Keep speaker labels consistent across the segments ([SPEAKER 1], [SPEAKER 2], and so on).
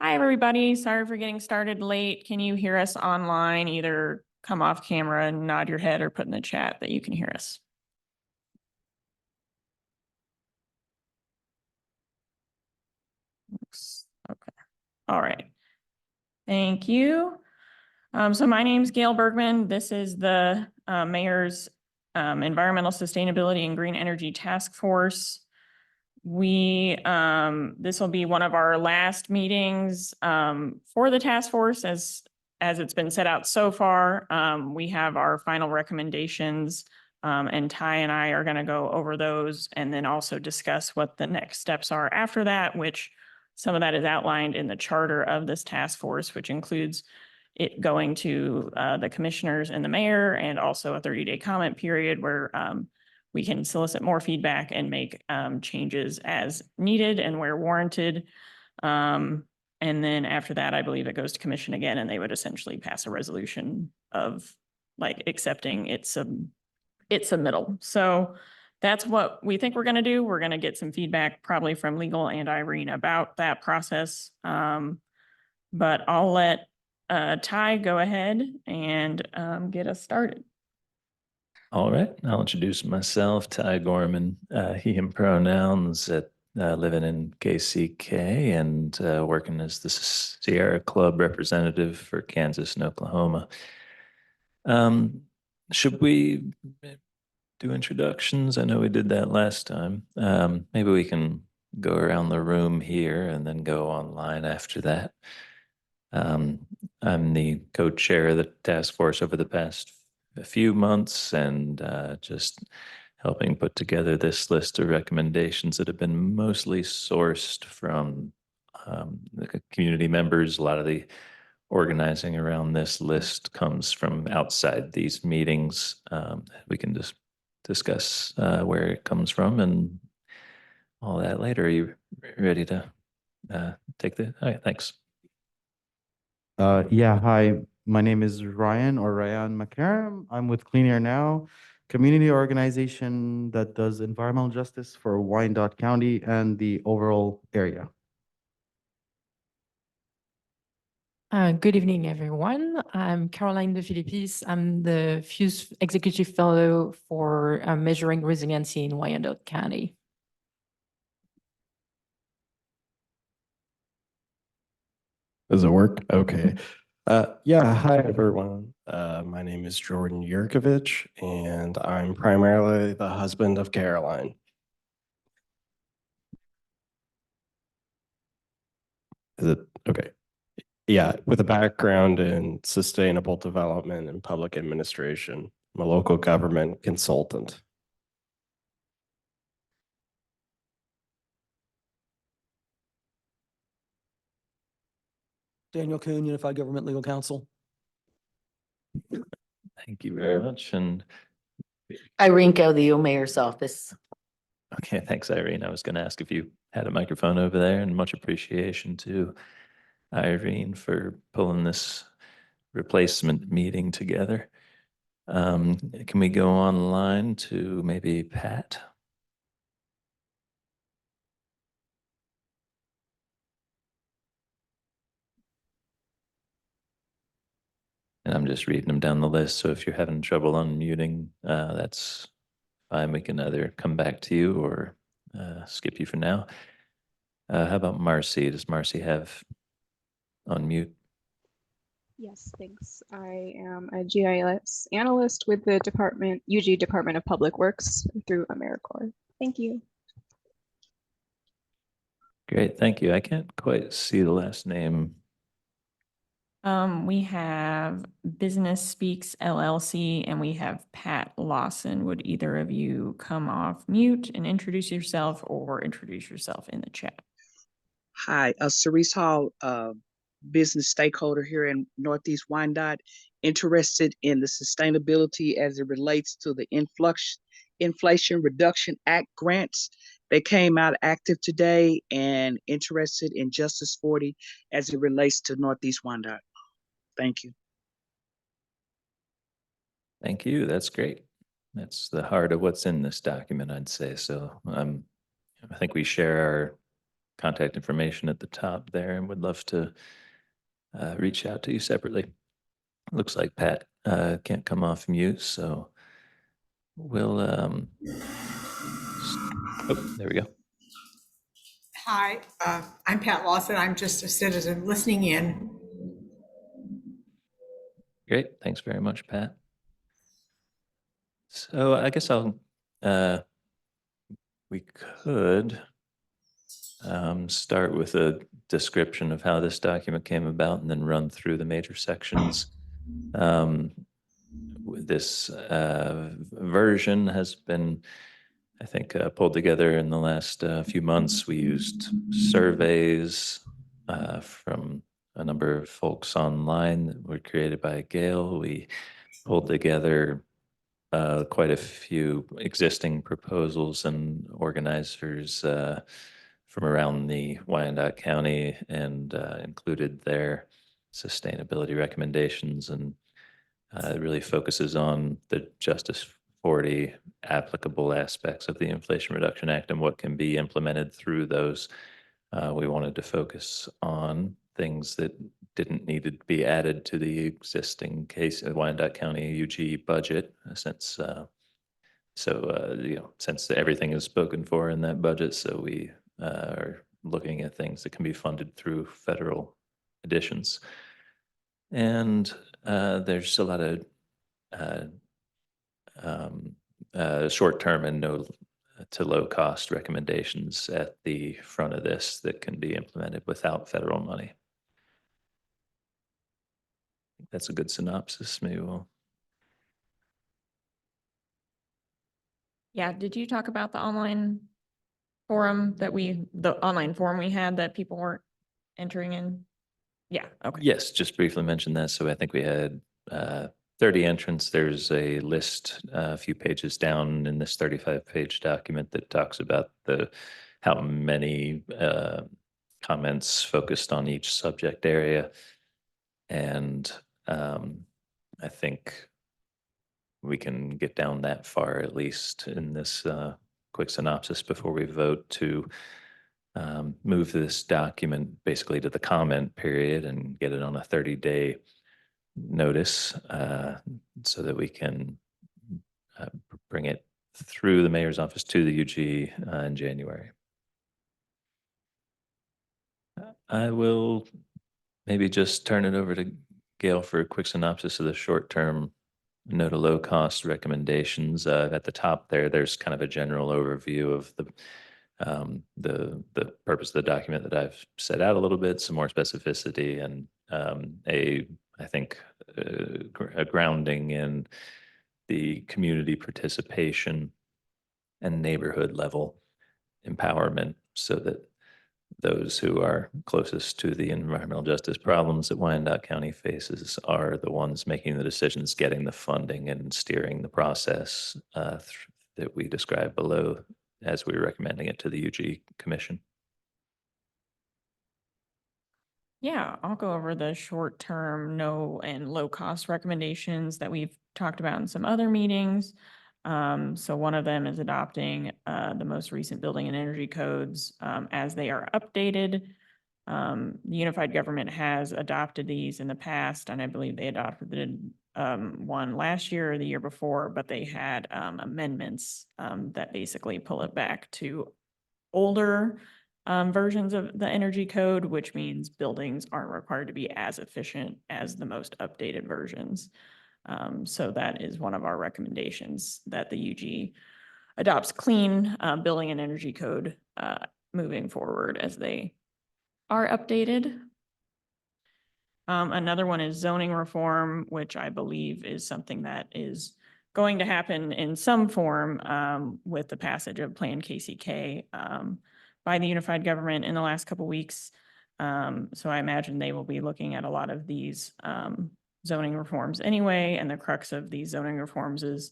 [SPEAKER 1] Hi, everybody. Sorry for getting started late. Can you hear us online? Either come off camera and nod your head or put in the chat that you can hear us. Okay. All right. Thank you. So my name's Gail Bergman. This is the Mayor's Environmental Sustainability and Green Energy Task Force. This will be one of our last meetings for the task force as it's been set out so far. We have our final recommendations and Ty and I are going to go over those and then also discuss what the next steps are after that, which some of that is outlined in the charter of this task force, which includes it going to the commissioners and the mayor, and also a 30-day comment period where we can solicit more feedback and make changes as needed and where warranted. And then after that, I believe it goes to commission again, and they would essentially pass a resolution of like accepting its submittal. So that's what we think we're going to do. We're going to get some feedback probably from legal and Irene about that process. But I'll let Ty go ahead and get us started.
[SPEAKER 2] All right, I'll introduce myself, Ty Gorman, he, him pronouns, living in KCK and working as the Sierra Club representative for Kansas and Oklahoma. Should we do introductions? I know we did that last time. Maybe we can go around the room here and then go online after that. I'm the co-chair of the task force over the past few months and just helping put together this list of recommendations that have been mostly sourced from the community members. A lot of the organizing around this list comes from outside these meetings. We can just discuss where it comes from and all that later. Are you ready to take the? All right, thanks.
[SPEAKER 3] Yeah, hi. My name is Ryan or Ryan McCarram. I'm with Clean Air Now, community organization that does environmental justice for Wyandotte County and the overall area.
[SPEAKER 4] Good evening, everyone. I'm Caroline de Philippis. I'm the FUSE Executive Fellow for Measuring Resiliency in Wyandotte County.
[SPEAKER 5] Does it work? Okay. Yeah, hi everyone. My name is Jordan Yurkovich, and I'm primarily the husband of Caroline. Is it okay? Yeah, with a background in sustainable development and public administration. I'm a local government consultant.
[SPEAKER 6] Daniel Kuhn, Unified Government Legal Counsel.
[SPEAKER 2] Thank you very much. And
[SPEAKER 7] Irene Caudillo, Mayor's Office.
[SPEAKER 2] okay, thanks, Irene. I was going to ask if you had a microphone over there, and much appreciation to Irene for pulling this replacement meeting together. Can we go online to maybe Pat? And I'm just reading them down the list. So if you're having trouble unmuting, that's fine. We can either come back to you or skip you for now. How about Marcy? Does Marcy have unmute?
[SPEAKER 8] Yes, thanks. I am a GIS analyst with the UG Department of Public Works through AmeriCorps. Thank you.
[SPEAKER 2] Great, thank you. I can't quite see the last name.
[SPEAKER 1] We have Business Speaks LLC, and we have Pat Lawson. Would either of you come off mute and introduce yourself, or introduce yourself in the chat?
[SPEAKER 9] Hi, Cerise Hall, business stakeholder here in Northeast Wyandotte, interested in the sustainability as it relates to the Inflation Reduction Act grants that came out active today, and interested in Justice 40 as it relates to Northeast Wyandotte. Thank you.
[SPEAKER 2] Thank you. That's great. That's the heart of what's in this document, I'd say. So I think we share contact information at the top there and would love to reach out to you separately. Looks like Pat can't come off mute, so we'll, oh, there we go.
[SPEAKER 10] Hi, I'm Pat Lawson. I'm just a citizen listening in.
[SPEAKER 2] Great. Thanks very much, Pat. So I guess we could start with a description of how this document came about and then run through the major sections. This version has been, I think, pulled together in the last few months. We used surveys from a number of folks online that were created by Gail. We pulled together quite a few existing proposals and organizers from around the Wyandotte County and included their sustainability recommendations, and it really focuses on the Justice 40 applicable aspects of the Inflation Reduction Act and what can be implemented through those. We wanted to focus on things that didn't need to be added to the existing case Wyandotte County UG budget, since since everything is spoken for in that budget, so we are looking at things that can be funded through federal additions. And there's a lot of short-term and no to low-cost recommendations at the front of this that can be implemented without federal money. That's a good synopsis. Maybe we'll.
[SPEAKER 1] Yeah, did you talk about the online forum the online form we had that people weren't entering in? Yeah, okay.
[SPEAKER 2] Yes, just briefly mention that. So I think we had 30 entrants. There's a list a few pages down in this 35-page document that talks about how many comments focused on each subject area. And I think we can get down that far, at least in this quick synopsis, before we vote to move this document basically to the comment period and get it on a 30-day notice so that we can bring it through the mayor's office to the UG in January. I will maybe just turn it over to Gail for a quick synopsis of the short-term no to low cost recommendations. At the top there's kind of a general overview of the purpose of the document that I've set out a little bit, some more specificity, and I think a grounding in the community participation and neighborhood level empowerment, so that those who are closest to the environmental justice problems that Wyandotte County faces are the ones making the decisions, getting the funding, and steering the process that we describe below as we're recommending it to the UG Commission.
[SPEAKER 1] Yeah, I'll go over the short-term, no and low-cost recommendations that we've talked about in some other meetings. So one of them is adopting the most recent building and energy codes as they are updated. The unified government has adopted these in the past, and I believe they adopted one last year or the year before, but they had amendments that basically pull it back to older versions of the energy code, which means buildings aren't required to be as efficient as the most updated versions. So that is one of our recommendations, that the UG adopts clean building and energy code moving forward as they are updated. Another one is zoning reform, which I believe is something that is going to happen in some form with the passage of Plan KCK by the unified government in the last couple weeks. So I imagine they will be looking at a lot of these zoning reforms anyway, and the crux of these zoning reforms is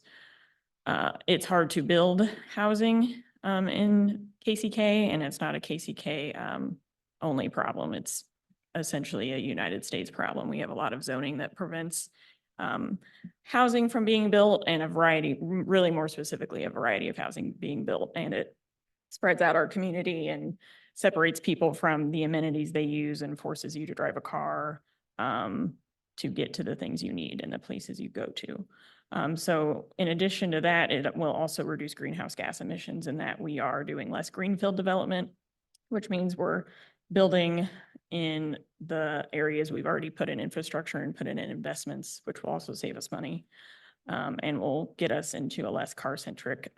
[SPEAKER 1] it's hard to build housing in KCK, and it's not a KCK only problem. It's essentially a United States problem. We have a lot of zoning that prevents housing from being built, and a variety, really more specifically, a variety of housing being built, and it spreads out our community and separates people from the amenities they use and forces you to drive a car to get to the things you need and the places you go to. So in addition to that, it will also reduce greenhouse gas emissions in that we are doing less greenfield development, which means we're building in the areas we've already put in infrastructure and put in investments, which will also save us money and will get us into a less car-centric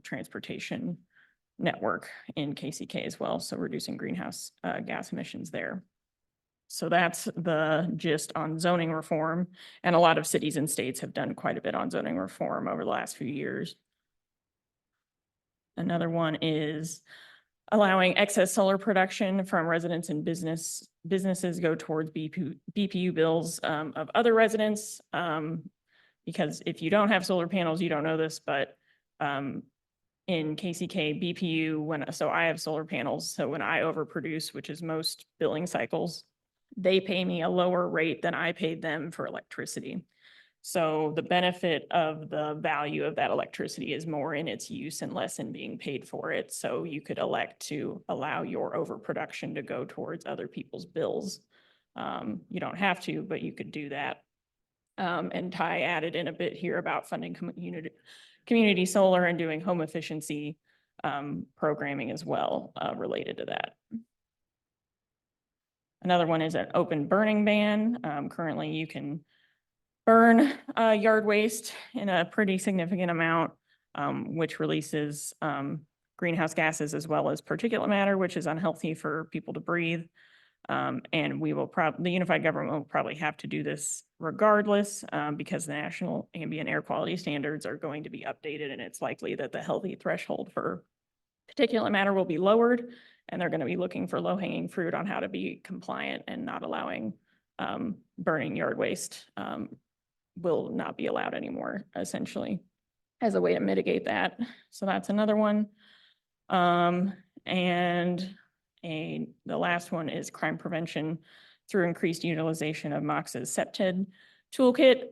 [SPEAKER 1] transportation network in KCK as well. So reducing greenhouse gas emissions there. So that's the gist on zoning reform. And a lot of cities and states have done quite a bit on zoning reform over the last few years. Another one is allowing excess solar production from residents and businesses go towards BPU bills of other residents. Because if you don't have solar panels, you don't know this, but in KCK BPU, so I have solar panels. So when I overproduce, which is most billing cycles, they pay me a lower rate than I paid them for electricity. So the benefit of the value of that electricity is more in its use and less in being paid for it. So you could elect to allow your overproduction to go towards other people's bills. You don't have to, but you could do that. And Ty added in a bit here about funding community solar and doing home efficiency programming as well related to that. Another one is an open burning ban. Currently, you can burn yard waste in a pretty significant amount, which releases greenhouse gases as well as particulate matter, which is unhealthy for people to breathe. And we will the unified government will probably have to do this regardless because the national ambient air quality standards are going to be updated, and it's likely that the healthy threshold for particulate matter will be lowered, and they're going to be looking for low-hanging fruit on how to be compliant, and not allowing burning yard waste will not be allowed anymore, essentially, as a way to mitigate that. So that's another one. And the last one is crime prevention through increased utilization of MOX's CEPTED toolkit,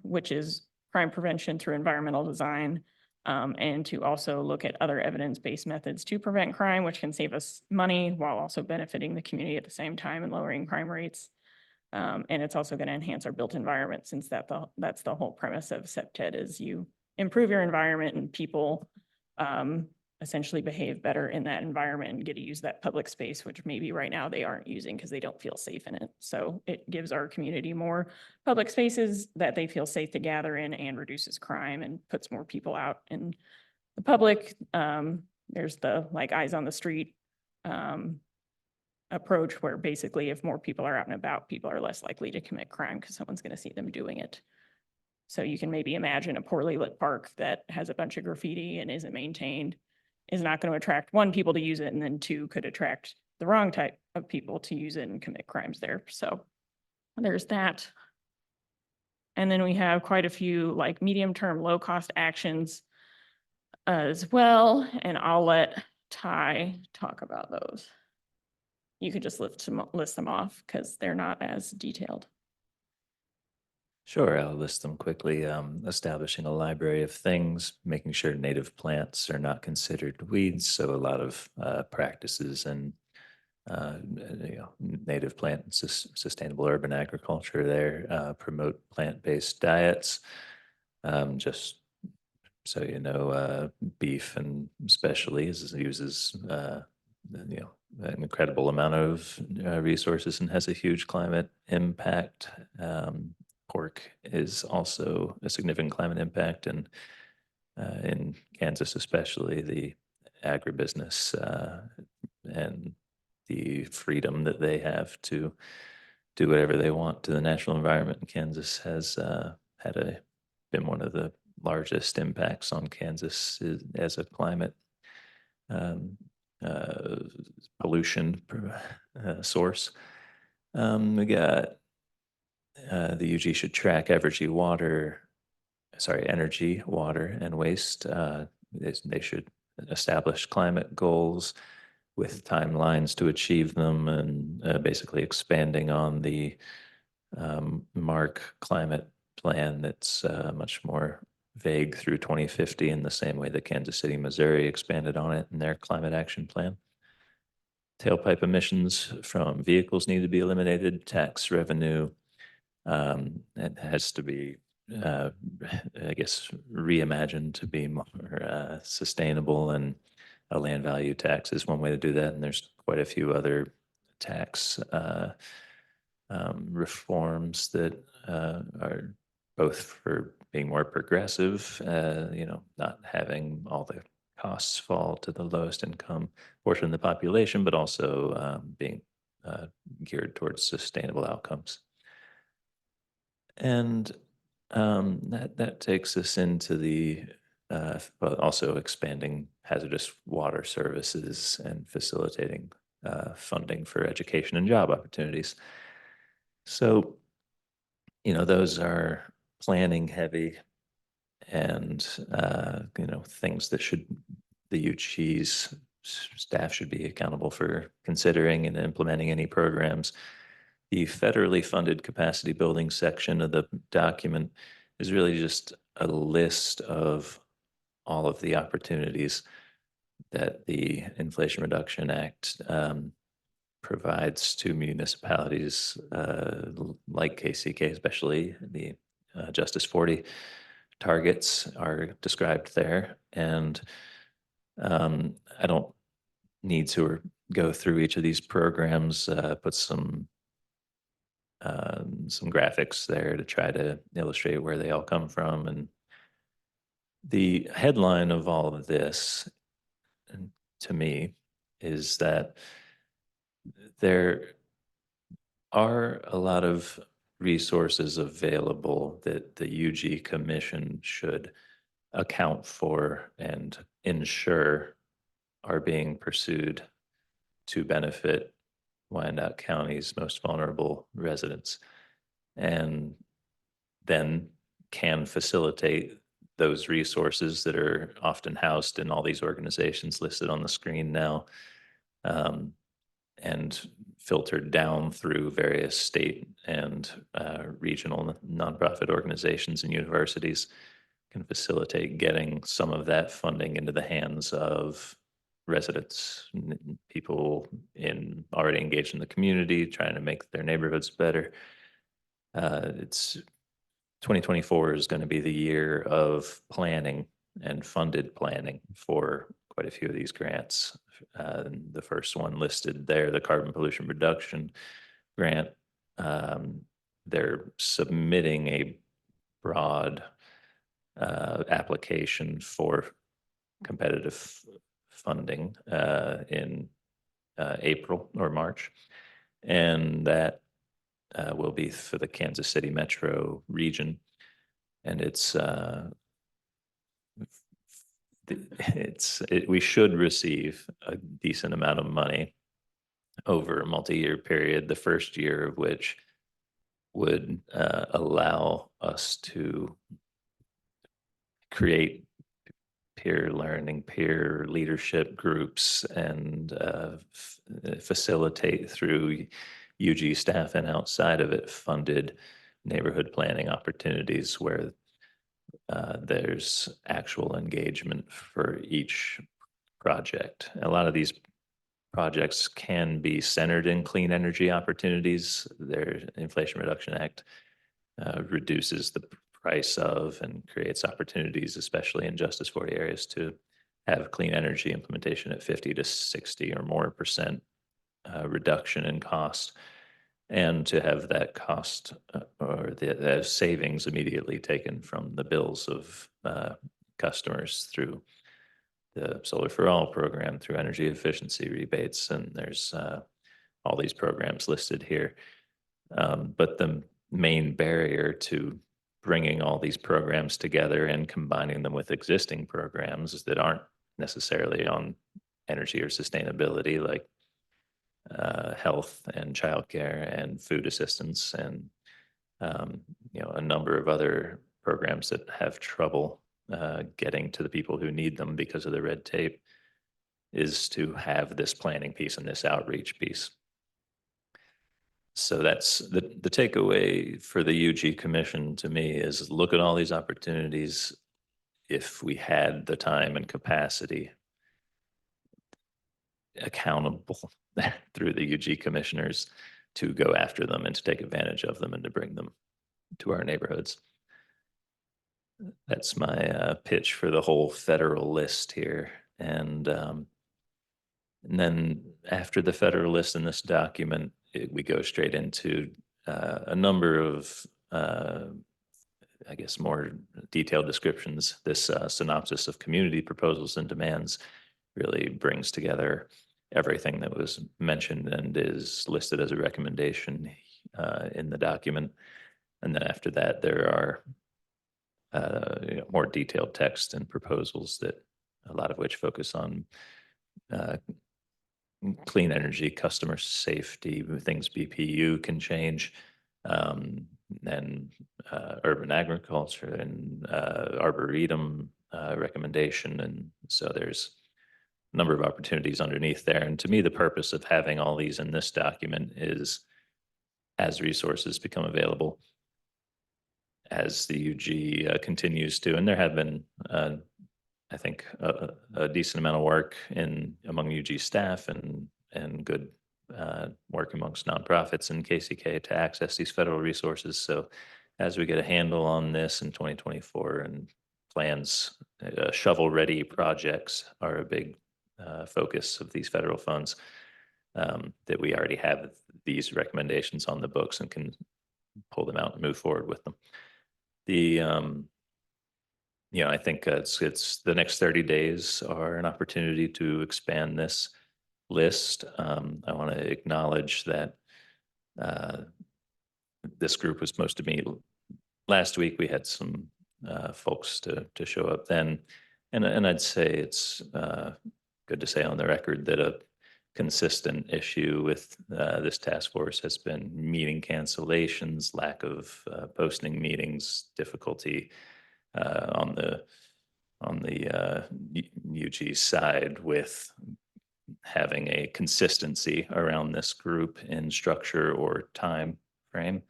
[SPEAKER 1] which is crime prevention through environmental design, and to also look at other evidence-based methods to prevent crime, which can save us money while also benefiting the community at the same time and lowering crime rates. And it's also going to enhance our built environment, since that's the whole premise of CEPTED is you improve your environment and people essentially behave better in that environment and get to use that public space, which maybe right now they aren't using because they don't feel safe in it. So it gives our community more public spaces that they feel safe to gather in, and reduces crime and puts more people out in the public. There's the eyes on the street approach, where basically if more people are out and about, people are less likely to commit crime because someone's going to see them doing it. So you can maybe imagine a poorly lit park that has a bunch of graffiti and isn't maintained is not going to attract one, people to use it, and then two, could attract the wrong type of people to use it and commit crimes there. So there's that. And then we have quite a few medium-term, low-cost actions as well. And I'll let Ty talk about those. You could just list them off because they're not as detailed.
[SPEAKER 2] Sure, I'll list them quickly. Establishing a library of things, making sure native plants are not considered weeds. So a lot of practices and native plant sustainable urban agriculture there, promote plant-based diets. Just so you know, beef and especially uses an incredible amount of resources and has a huge climate impact. Pork is also a significant climate impact, and in Kansas especially, the agribusiness and the freedom that they have to do whatever they want to the natural environment in Kansas has been one of the largest impacts on Kansas as a climate pollution source. We got the UG should track energy, water, and waste. They should establish climate goals with timelines to achieve them, and basically expanding on the MARC climate plan that's much more vague through 2050, in the same way that Kansas City, Missouri expanded on it in their climate action plan. tailpipe emissions from vehicles need to be eliminated, tax revenue. It has to be, I guess, reimagined to be more sustainable, and a land value tax is one way to do that. And there's quite a few other tax reforms that are both for being more progressive, not having all the costs fall to the lowest income portion of the population, but also being geared towards sustainable outcomes. And that takes us into the also expanding hazardous water services and facilitating funding for education and job opportunities. So, those are planning heavy, and things that the UG's staff should be accountable for considering and implementing any programs. The federally funded capacity building section of the document is really just a list of all of the opportunities that the Inflation Reduction Act provides to municipalities like KCK, especially the Justice 40 targets are described there. And I don't need to go through each of these programs, put some graphics there to try to illustrate where they all come from. And the headline of all of this, to me, is that there are a lot of resources available that the UG Commission should account for and ensure are being pursued to benefit Wyandotte County's most vulnerable residents, and then can facilitate those resources that are often housed in all these organizations listed on the screen now, and filtered down through various state and regional nonprofit organizations and universities, can facilitate getting some of that funding into the hands of residents, people already engaged in the community, trying to make their neighborhoods better. It's 2024 is going to be the year of planning and funded planning for quite a few of these grants. The first one listed there, the carbon pollution reduction grant, they're submitting a broad application for competitive funding in April or March, and that will be for the Kansas City metro region. And we should receive a decent amount of money over a multi-year period, the first year of which would allow us to create peer learning, peer leadership groups, and facilitate through UG staff and outside of it funded neighborhood planning opportunities where there's actual engagement for each project. A lot of these projects can be centered in clean energy opportunities. Their Inflation Reduction Act reduces the price of and creates opportunities, especially in Justice 40 areas, to have clean energy implementation at 50 to 60 or more % reduction in cost, and to have that cost or the savings immediately taken from the bills of customers through the Solar for All program, through energy efficiency rebates, and there's all these programs listed here. But the main barrier to bringing all these programs together and combining them with existing programs that aren't necessarily on energy or sustainability, like health and childcare and food assistance, and a number of other programs that have trouble getting to the people who need them because of the red tape, is to have this planning piece and this outreach piece. So that's the takeaway for the UG Commission to me, is look at all these opportunities. If we had the time and capacity, accountable through the UG commissioners to go after them and to take advantage of them and to bring them to our neighborhoods. That's my pitch for the whole federal list here. And then after the federal list in this document, we go straight into a number of, I guess, more detailed descriptions. This synopsis of community proposals and demands really brings together everything that was mentioned and is listed as a recommendation in the document. And then after that, there are more detailed text and proposals that a lot of which focus on clean energy, customer safety, things BPU can change, and urban agriculture and arboretum recommendation. And so there's a number of opportunities underneath there. And to me, the purpose of having all these in this document is as resources become available, as the UG continues to, and there have been, I think, a decent amount of work among UG staff and good work amongst nonprofits and KCK to access these federal resources. So as we get a handle on this in 2024 and plans, shovel-ready projects are a big focus of these federal funds, that we already have these recommendations on the books and can pull them out and move forward with them. I think it's the next 30 days are an opportunity to expand this list. I want to acknowledge that this group was supposed to meet last week. We had some folks to show up then, and I'd say it's good to say on the record that a consistent issue with this task force has been meeting cancellations, lack of posting meetings, difficulty on the UG side with having a consistency around this group in structure or time frame.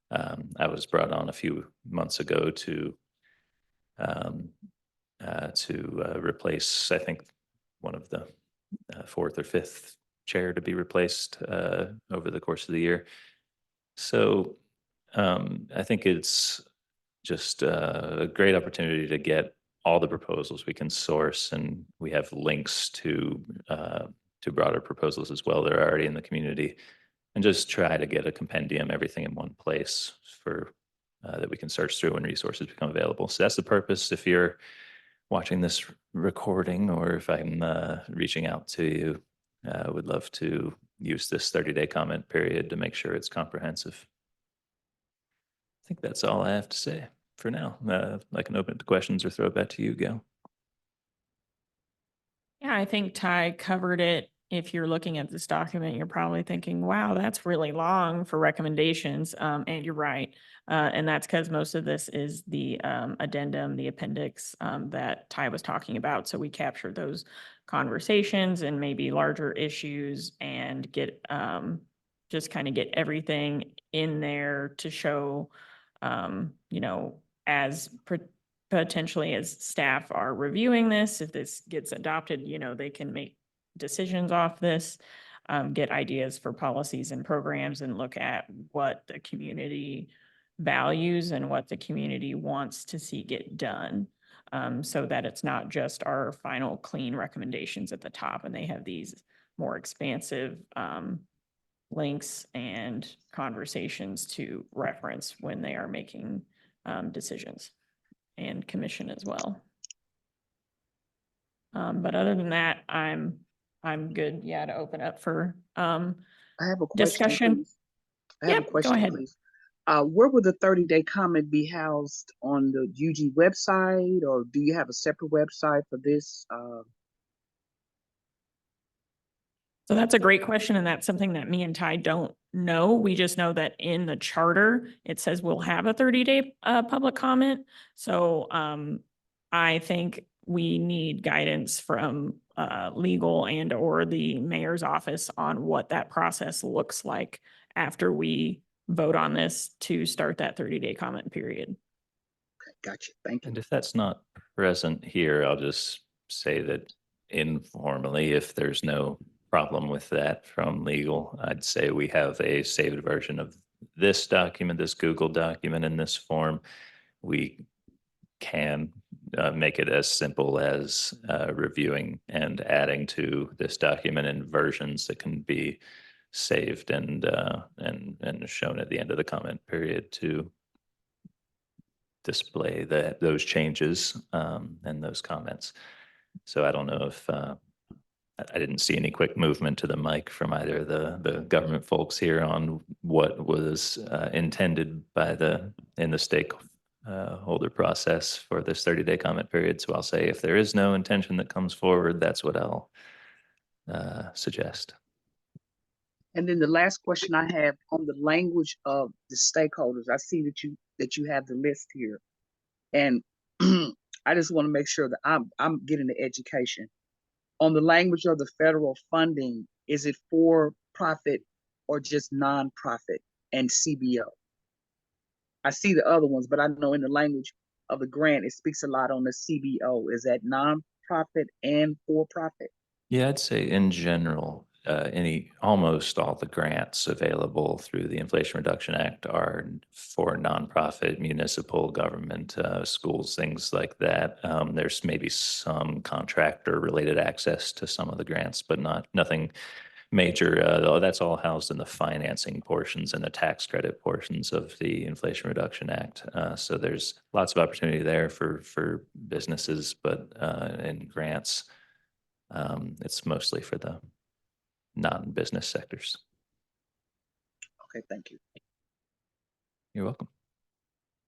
[SPEAKER 2] I was brought on a few months ago to replace, I think, one of the fourth or fifth chair to be replaced over the course of the year. So I think it's just a great opportunity to get all the proposals we can source, and we have links to broader proposals as well that are already in the community, and just try to get a compendium, everything in one place for that we can search through when resources become available. So that's the purpose. If you're watching this recording, or if I'm reaching out to you, I would love to use this 30-day comment period to make sure it's comprehensive. I think that's all I have to say for now. I can open it to questions or throw it back to you, Gail.
[SPEAKER 1] Yeah, I think Ty covered it. If you're looking at this document, you're probably thinking, wow, that's really long for recommendations. And you're right. And that's because most of this is the addendum, the appendix that Ty was talking about. So we captured those conversations and maybe larger issues and get just kind of get everything in there to show, as potentially as staff are reviewing this, if this gets adopted, they can make decisions off this, get ideas for policies and programs, and look at what the community values and what the community wants to see get done, so that it's not just our final clean recommendations at the top, and they have these more expansive links and conversations to reference when they are making decisions, and commission as well. But other than that, I'm good, to open up for
[SPEAKER 9] I have a question,
[SPEAKER 1] discussion.
[SPEAKER 9] please. I have a
[SPEAKER 1] Yep, go
[SPEAKER 9] question,
[SPEAKER 1] ahead.
[SPEAKER 9] please. Where will the 30-day comment be housed, on the UG website, or do you have a separate website for this?
[SPEAKER 1] So that's a great question, and that's something that me and Ty don't know. We just know that in the charter, it says we'll have a 30-day public comment. So I think we need guidance from legal and or the mayor's office on what that process looks like after we vote on this to start that 30-day comment period.
[SPEAKER 9] Okay, gotcha. Thank you.
[SPEAKER 2] And if that's not present here, I'll just say that informally, if there's no problem with that from legal. I'd say we have a saved version of this document, this Google document in this form. We can make it as simple as reviewing and adding to this document in versions that can be saved and shown at the end of the comment period to display those changes and those comments. So I don't know if I didn't see any quick movement to the mic from either the government folks here on what was intended by in the stakeholder process for this 30-day comment period. So I'll say if there is no intention that comes forward, that's what I'll suggest.
[SPEAKER 9] And then the last question I have on the language of the stakeholders, I see that you have the list here. And I just want to make sure that I'm getting the education. On the language of the federal funding, is it for profit or just nonprofit and CBO? I see the other ones, but I know in the language of the grant, it speaks a lot on the CBO. Is that nonprofit and for profit?
[SPEAKER 2] Yeah, I'd say in general, almost all the grants available through the Inflation Reduction Act are for nonprofit, municipal, government, schools, things like that. There's maybe some contractor related access to some of the grants, but nothing major. That's all housed in the financing portions and the tax credit portions of the Inflation Reduction Act. So there's lots of opportunity there for businesses, but in grants, it's mostly for the non-business sectors.
[SPEAKER 9] Okay, thank you.
[SPEAKER 2] You're welcome.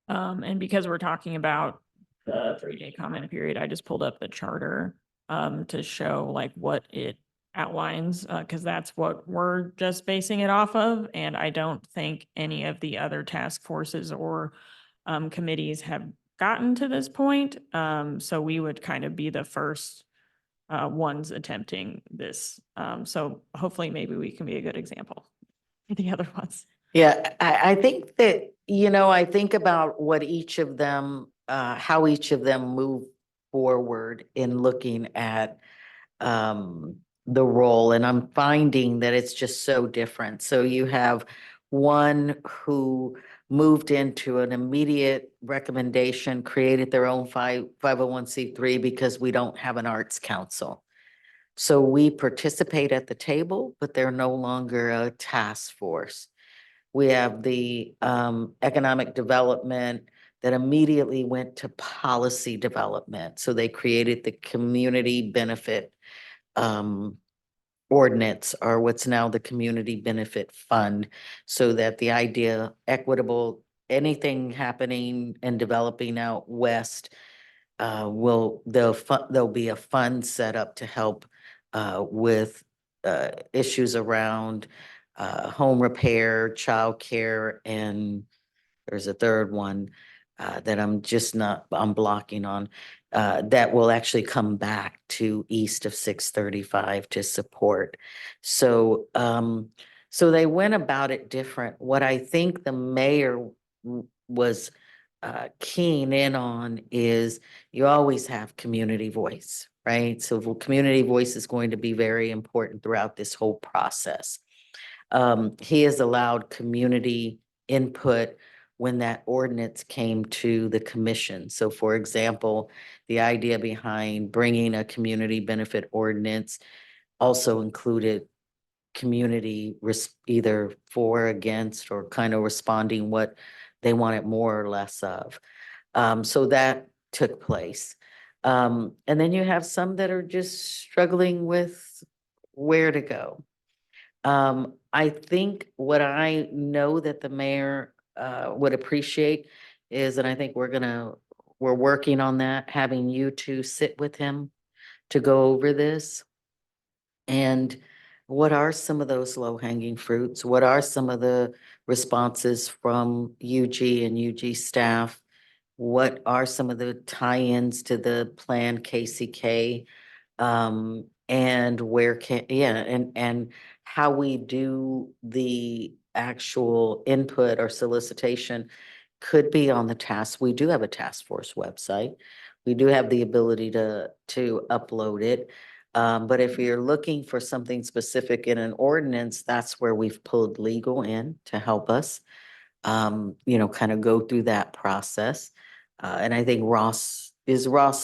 [SPEAKER 1] And because we're talking about the 3-day comment period, I just pulled up the charter to show like what it outlines, because that's what we're just basing it off of. And I don't think any of the other task forces or committees have gotten to this point. So we would kind of be the first ones attempting this. So hopefully maybe we can be a good example for the other ones.
[SPEAKER 7] Yeah, I think that, I think about what each of them, how each of them move forward in looking at the role, and I'm finding that it's just so different. So you have one who moved into an immediate recommendation, created their own 501c3 because we don't have an arts council. So we participate at the table, but they're no longer a task force. We have the economic development that immediately went to policy development. So they created the community benefit ordinance, or what's now the community benefit fund, so that the idea equitable, anything happening and developing out west, there'll be a fund set up to help with issues around home repair, childcare, and there's a third one that I'm blocking on, that will actually come back to east of 635 to support. So, so they went about it different. What I think the mayor was keen in on is you always have community voice, right? So community voice is going to be very important throughout this whole process. He has allowed community input when that ordinance came to the commission. So for example, the idea behind bringing a community benefit ordinance also included community either for, against, or kind of responding what they wanted more or less of. So that took place. And then you have some that are just struggling with where to go. I think what I know that the mayor would appreciate is, and I think we're working on that, having you two sit with him to go over this. And what are some of those low-hanging fruits? What are some of the responses from UG and UG staff? What are some of the tie-ins to the plan KCK? And where and how we do the actual input or solicitation could be on the task. We do have a task force website. We do have the ability to upload it. But if you're looking for something specific in an ordinance, that's where we've pulled legal in to help us, kind of go through that process. And I think Ross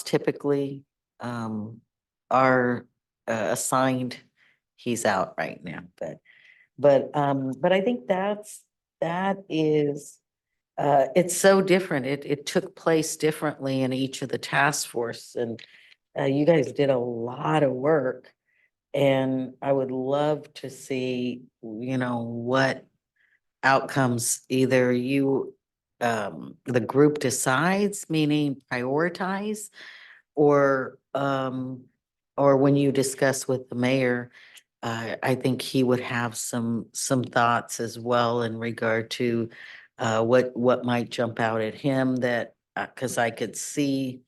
[SPEAKER 7] typically, our assigned, he's out right now, but I think that is, it's so different. It took place differently in each of the task force, and you guys did a lot of work. And I would love to see, what outcomes either the group decides, meaning prioritize, or when you discuss with the mayor, I think he would have some thoughts as well in regard to what might jump out at him that, because I could see,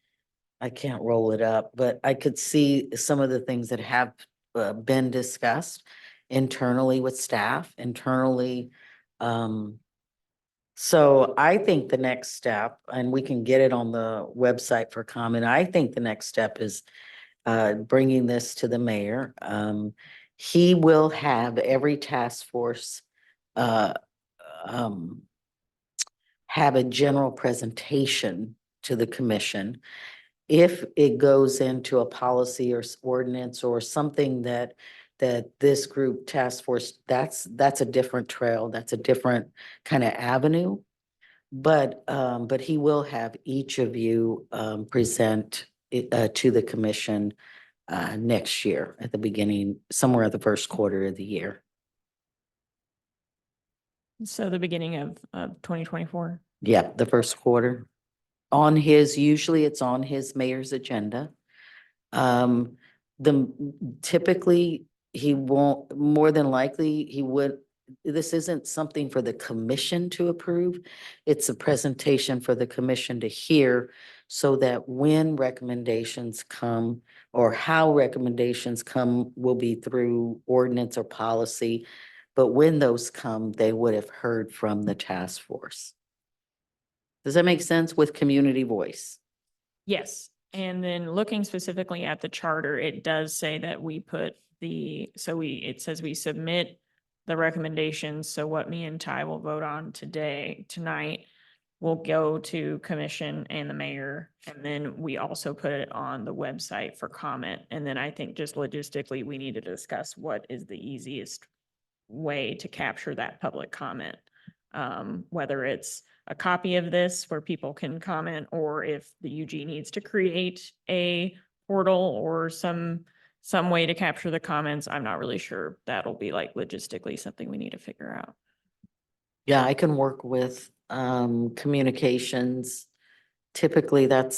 [SPEAKER 7] I can't roll it up, but I could see some of the things that have been discussed internally with staff, internally. So I think the next step, and we can get it on the website for comment, I think the next step is bringing this to the mayor. He will have every task force uh, um, have a general presentation to the commission. If it goes into a policy or ordinance or something that this group task force, that's a different trail, that's a different kind of avenue. But he will have each of you present it to the commission next year at the beginning, somewhere at the first quarter of the year.
[SPEAKER 1] So the beginning of 2024.
[SPEAKER 7] Yeah, the first quarter. Usually it's on his mayor's agenda. Typically, he won't, more than likely, he would, this isn't something for the commission to approve. It's a presentation for the commission to hear so that when recommendations come or how recommendations come will be through ordinance or policy. But when those come, they would have heard from the task force. Does that make sense with community voice?
[SPEAKER 1] Yes, and then looking specifically at the charter, it does say that we put it says we submit the recommendations. So what me and Ty will vote on tonight will go to commission and the mayor. And then we also put it on the website for comment. And then I think just logistically, we need to discuss what is the easiest way to capture that public comment. Whether it's a copy of this where people can comment, or if the UG needs to create a portal or some way to capture the comments, I'm not really sure. That'll be like logistically something we need to figure out.
[SPEAKER 7] Yeah, I can work with communications. Typically, they're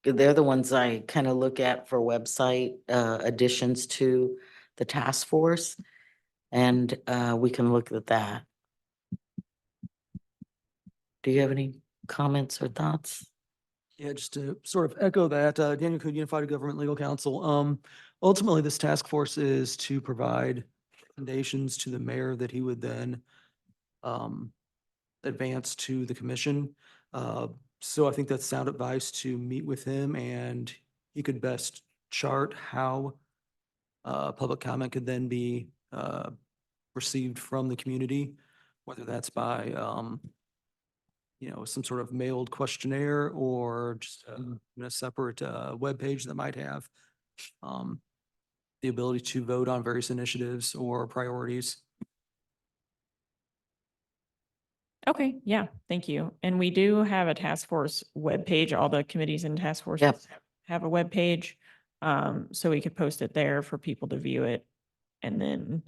[SPEAKER 7] the ones I kind of look at for website additions to the task force. And we can look at that. Do you have any comments or thoughts?
[SPEAKER 6] Yeah, just to sort of echo that, Daniel Coon, Unified Government Legal Counsel. Ultimately, this task force is to provide recommendations to the mayor that he would then advance to the commission. So I think that's sound advice to meet with him, and he could best chart how public comment could then be received from the community, whether that's by some sort of mailed questionnaire or just a separate webpage that might have the ability to vote on various initiatives or priorities.
[SPEAKER 1] Okay, yeah, thank you. And we do have a task force webpage. All the committees and task forces have a webpage. So we could post it there for people to view it. And then,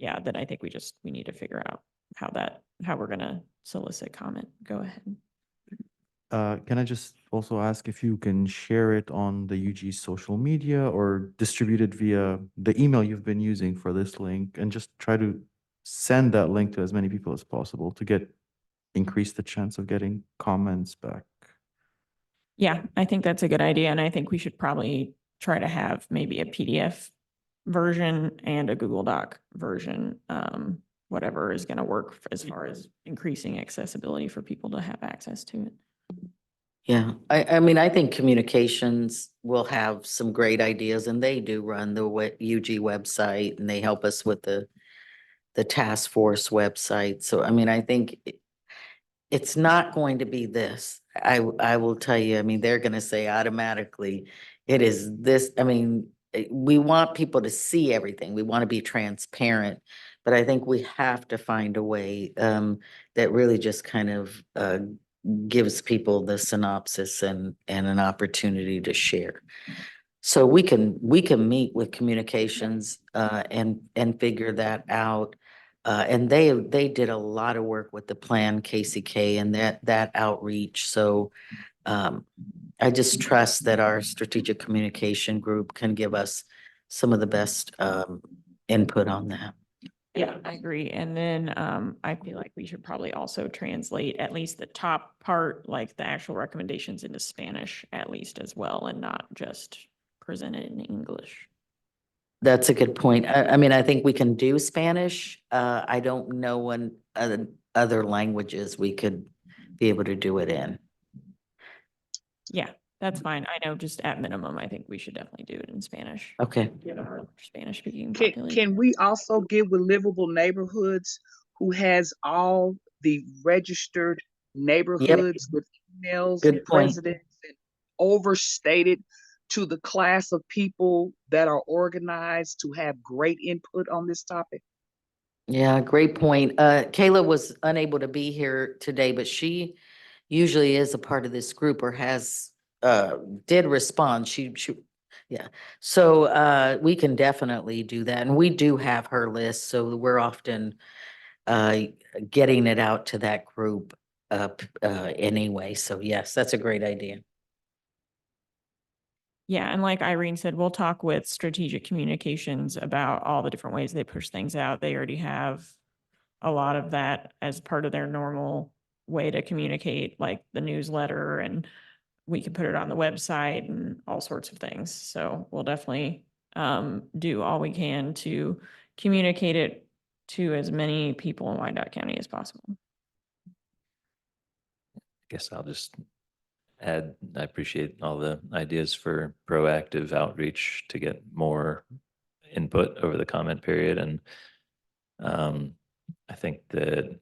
[SPEAKER 1] then I think we need to figure out how we're gonna solicit comment. Go ahead.
[SPEAKER 3] Can I just also ask if you can share it on the UG social media or distribute it via the email you've been using for this link, and just try to send that link to as many people as possible to increase the chance of getting comments back?
[SPEAKER 1] Yeah, I think that's a good idea. And I think we should probably try to have maybe a PDF version and a Google Doc version, whatever is going to work as far as increasing accessibility for people to have access to it.
[SPEAKER 7] Yeah, I mean, I think communications will have some great ideas, and they do run the UG website, and they help us with the task force website. So, I mean, I think it's not going to be this. I will tell you, I mean, they're gonna say automatically, it is this, I mean, we want people to see everything. We want to be transparent. But I think we have to find a way that really just kind of gives people the synopsis and an opportunity to share. So we can meet with communications and figure that out. And they did a lot of work with the plan KCK and that outreach. So I just trust that our strategic communication group can give us some of the best input on that.
[SPEAKER 1] Yeah, I agree. And then I feel like we should probably also translate at least the top part, like the actual recommendations into Spanish at least as well, and not just present it in English.
[SPEAKER 7] That's a good point. I mean, I think we can do Spanish. I don't know when other languages we could be able to do it in.
[SPEAKER 1] Yeah, that's fine. I know just at minimum, I think we should definitely do it in Spanish.
[SPEAKER 7] Okay.
[SPEAKER 1] Given our Spanish speaking
[SPEAKER 9] Can,
[SPEAKER 1] population.
[SPEAKER 9] can we also get with Livable Neighborhoods, who has all the registered neighborhoods with emails
[SPEAKER 7] Good
[SPEAKER 9] and
[SPEAKER 7] point.
[SPEAKER 9] presidents, and overstated to the class of people that are organized to have great input on this topic?
[SPEAKER 7] Yeah, great point. Kayla was unable to be here today, but she usually is a part of this group or has did respond. She yeah. So we can definitely do that. And we do have her list, so we're often getting it out to that group anyway. So yes, that's a great idea.
[SPEAKER 1] Yeah, and like Irene said, we'll talk with strategic communications about all the different ways they push things out. They already have a lot of that as part of their normal way to communicate, like the newsletter, and we can put it on the website and all sorts of things. So we'll definitely do all we can to communicate it to as many people in Wyandotte County as possible.
[SPEAKER 2] Guess I'll just add, I appreciate all the ideas for proactive outreach to get more input over the comment period. And I think that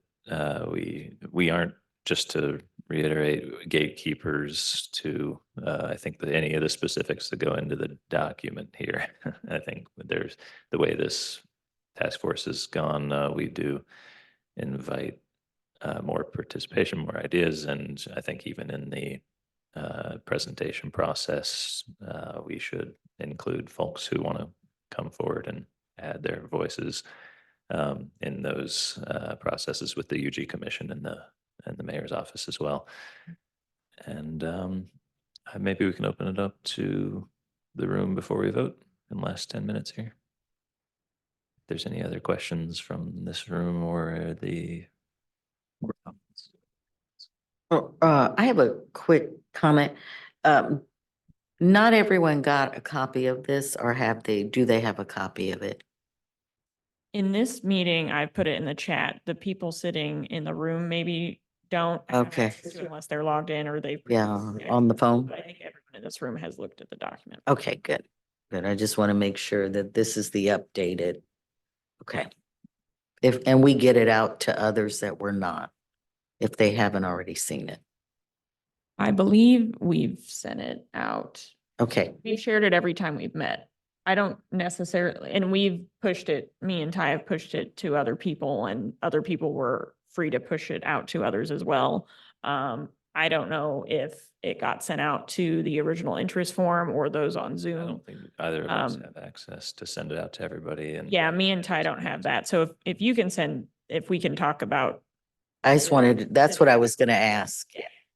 [SPEAKER 2] we aren't, just to reiterate, gatekeepers to I think that any of the specifics that go into the document here. I think there's the way this task force has gone, we do invite more participation, more ideas, and I think even in the presentation process, we should include folks who want to come forward and add their voices in those processes with the UG Commission and the mayor's office as well. And maybe we can open it up to the room before we vote in the last 10 minutes here. If there's any other questions from this room or the
[SPEAKER 7] I have a quick comment. Not everyone got a copy of this, or do they have a copy of it?
[SPEAKER 1] In this meeting, I put it in the chat. The people sitting in the room maybe don't have
[SPEAKER 7] Okay.
[SPEAKER 1] access to it unless they're logged in or they.
[SPEAKER 7] Yeah, on the phone?
[SPEAKER 1] But I think everyone in this room has looked at the document.
[SPEAKER 7] Okay, good. Good. I just want to make sure that this is the updated. Okay. And we get it out to others that were not, if they haven't already seen it.
[SPEAKER 1] I believe we've sent it out.
[SPEAKER 7] Okay.
[SPEAKER 1] We've shared it every time we've met. I don't necessarily, and we've pushed it, me and Ty have pushed it to other people, and other people were free to push it out to others as well. I don't know if it got sent out to the original interest form or those on
[SPEAKER 2] I
[SPEAKER 1] Zoom.
[SPEAKER 2] don't think either of us have access to send it out to everybody. And
[SPEAKER 1] Yeah, me and Ty don't have that. So if you can send, if we can talk about.
[SPEAKER 7] I just wanted, that's what I was going to ask.